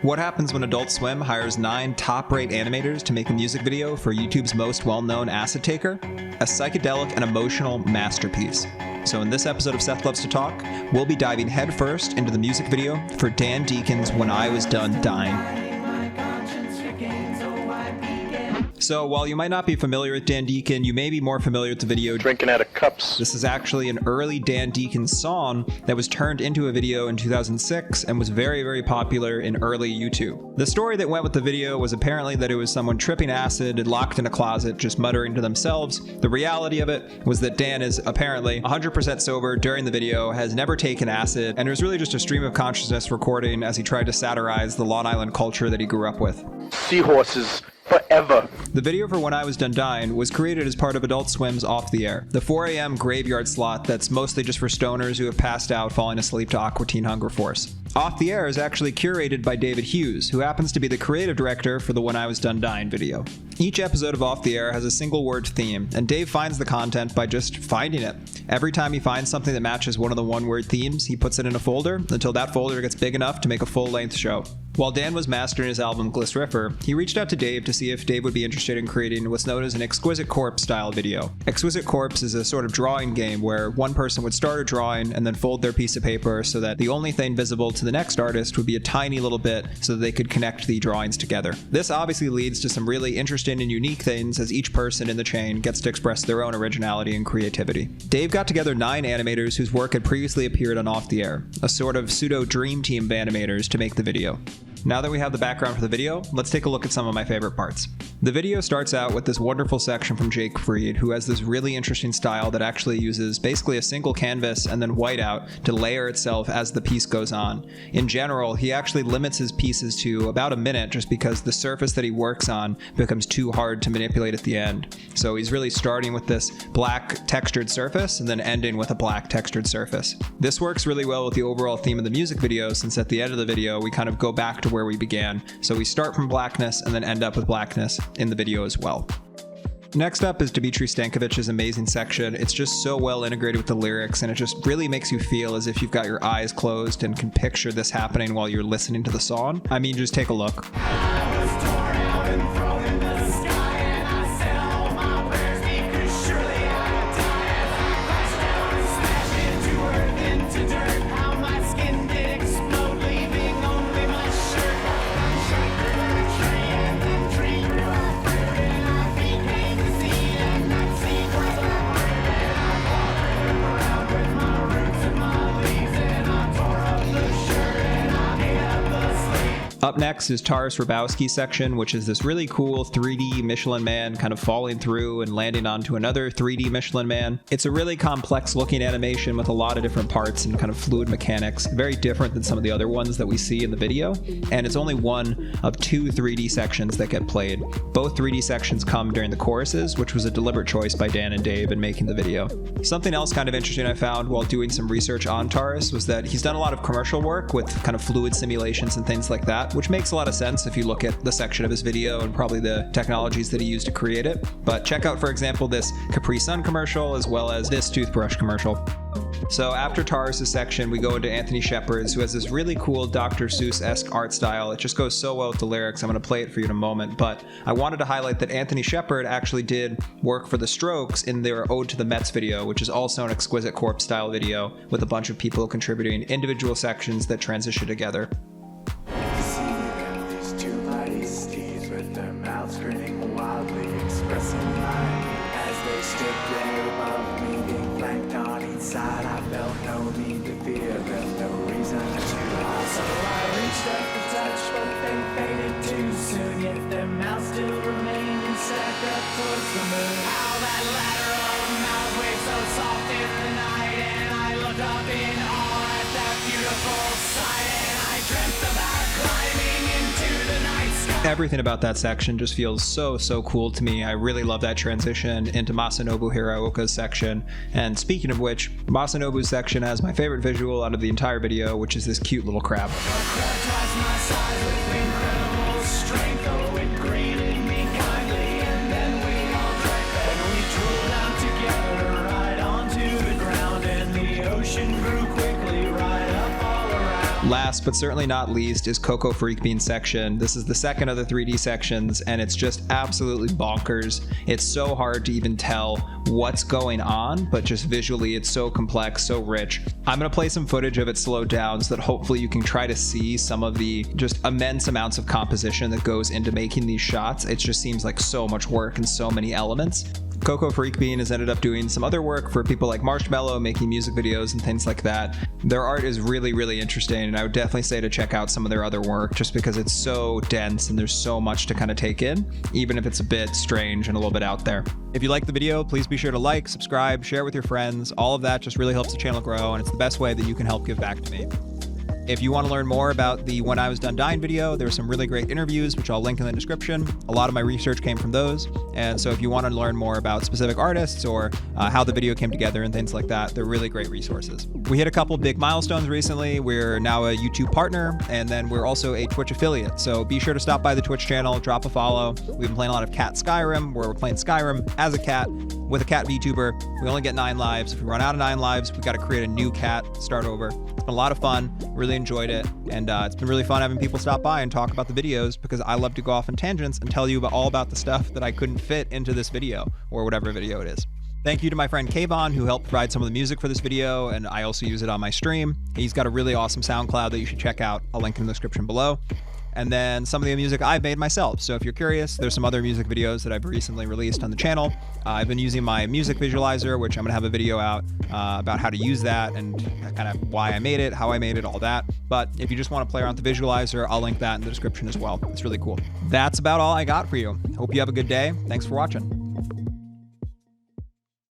What happens when Adult Swim hires 9 top-rate animators to make a music video for YouTube's most well-known asset taker? A psychedelic and emotional masterpiece. So in this episode of Seth Loves to Talk, we'll be diving headfirst into the music video for Dan Deacon's When I Was Done Dying. So while you might not be familiar with Dan Deacon, you may be more familiar with the video Drinking Out of Cups. This is actually an early Dan Deacon song that was turned into a video in 2006 and was very, very popular in early YouTube. The story that went with the video was apparently that it was someone tripping acid and locked in a closet just muttering to themselves. The reality of it was that Dan is apparently 100% sober during the video, has never taken acid, and it was really just a stream of consciousness recording as he tried to satirize the Long Island culture that he grew up with. Seahorses. Forever. The video for When I Was Done Dying was created as part of Adult Swim's Off the Air, the 4 a.m. graveyard slot that's mostly just for stoners who have passed out falling asleep to Aqua Teen Hunger Force. Off the Air is actually curated by Dave Hughes, who happens to be the creative director for the When I Was Done Dying video. Each episode of Off the Air has a single word theme, and Dave finds the content by just finding it. Every time he finds something that matches one of the one-word themes, he puts it in a folder until that folder gets big enough to make a full-length show. While Dan was mastering his album Glyceriffer, he reached out to Dave to see if Dave would be interested in creating what's known as an exquisite corpse style video. Exquisite corpse is a sort of drawing game where one person would start a drawing and then fold their piece of paper so that the only thing visible to the next artist would be a tiny little bit so that they could connect the drawings together. This obviously leads to some really interesting and unique things as each person in the chain gets to express their own originality and creativity. Dave got together 9 animators whose work had previously appeared on Off the Air, a sort of pseudo dream team of animators to make the video. Now that we have the background for the video, let's take a look at some of my favorite parts. The video starts out with this wonderful section from Jake Fried, who has this really interesting style that actually uses basically a single canvas and then whiteout to layer itself as the piece goes on. In general, he actually limits his pieces to about a minute just because the surface that he works on becomes too hard to manipulate at the end. So he's really starting with this black textured surface and then ending with a black textured surface. This works really well with the overall theme of the music video, since at the end of the video we kind of go back to where we began. So we start from blackness and then end up with blackness in the video as well. Next up is Dmitry Stankovic's amazing section. It's just so well integrated with the lyrics, and it just really makes you feel as if you've got your eyes closed and can picture this happening while you're listening to the song. I mean, just take a look. Up next is Taras Rabowski's section, which is this really cool 3D Michelin Man kind of falling through and landing onto another 3D Michelin Man. It's a really complex looking animation with a lot of different parts and kind of fluid mechanics, very different than some of the other ones that we see in the video, and it's only one of 2 3D sections that get played. Both 3D sections come during the choruses, which was a deliberate choice by Dan and Dave in making the video. Something else kind of interesting I found while doing some research on Taras was that he's done a lot of commercial work with kind of fluid simulations and things like that, which makes a lot of sense if you look at the section of his video and probably the technologies that he used to create it. But check out, for example, this Capri Sun commercial as well as this toothbrush commercial. So after Taras' section, we go into Anthony Shepard's, who has this really cool Dr. Seuss-esque art style. It just goes so well with the lyrics. I'm going to play it for you in a moment, but I wanted to highlight that Anthony Shepard actually did work for The Strokes in their Ode to the Mets video, which is also an exquisite corpse style video with a bunch of people contributing individual sections that transition together. Grinning wildly, expressing life as they stood there above me, being flanked on each side. I felt no need to fear, there's no reason to hide. So I reached up to touch, but they faded too soon. Yet their mouths still remained and stacked up towards the moon. How that lateral mouth waved so soft in the night, and I looked up in awe at that beautiful sight, and I dreamt about climbing into the night sky. Everything about that section just feels so cool to me. I really love that transition into Masanobu Hiraoka's section. And speaking of which, Masanobu's section has my favorite visual out of the entire video, which is this cute little crab. last but certainly not least is Coco Freak Bean section. This is the second of the 3D sections, and it's just absolutely bonkers. It's so hard to even tell what's going on, but just visually it's so complex, so rich. I'm gonna play some footage of it slowed down so that hopefully you can try to see some of the just immense amounts of composition that goes into making these shots. It just seems like so much work and so many elements. Coco Freak Bean has ended up doing some other work for people like Marshmello, making music videos and things like that. Their art is really, really interesting, and I would definitely say to check out some of their other work just because it's so dense and there's so much to kind of take in, even if it's a bit strange and a little bit out there. If you like the video, please be sure to like, subscribe, share with your friends. All of that just really helps the channel grow, and it's the best way that you can help give back to me. If you want to learn more about the When I Was Done Dying video, there's some really great interviews, which I'll link in the description. A lot of my research came from those. And so if you want to learn more about specific artists or how the video came together and things like that, they're really great resources. We hit a couple big milestones recently. We're now a YouTube partner, and then we're also a Twitch affiliate. So be sure to stop by the Twitch channel, drop a follow. We've been playing a lot of Cat Skyrim, where we're playing Skyrim as a cat with a cat VTuber. We only get 9 lives. If we run out of 9 lives, we've got to create a new cat, start over. It's been a lot of fun, really enjoyed it, and it's been really fun having people stop by and talk about the videos because I love to go off on tangents and tell you about all about the stuff that I couldn't fit into this video or whatever video it is. Thank you to my friend Kayvon, who helped provide some of the music for this video, and I also use it on my stream. He's got a really awesome SoundCloud that you should check out. I'll link in the description below. And then some of the music I've made myself. So if you're curious, there's some other music videos that I've recently released on the channel. I've been using my music visualizer, which I'm gonna have a video out about how to use that and kind of why I made it, how I made it, all that. But if you just want to play around with the visualizer, I'll link that in the description as well. It's really cool. That's about all I got for you. Hope you have a good day. Thanks for watching.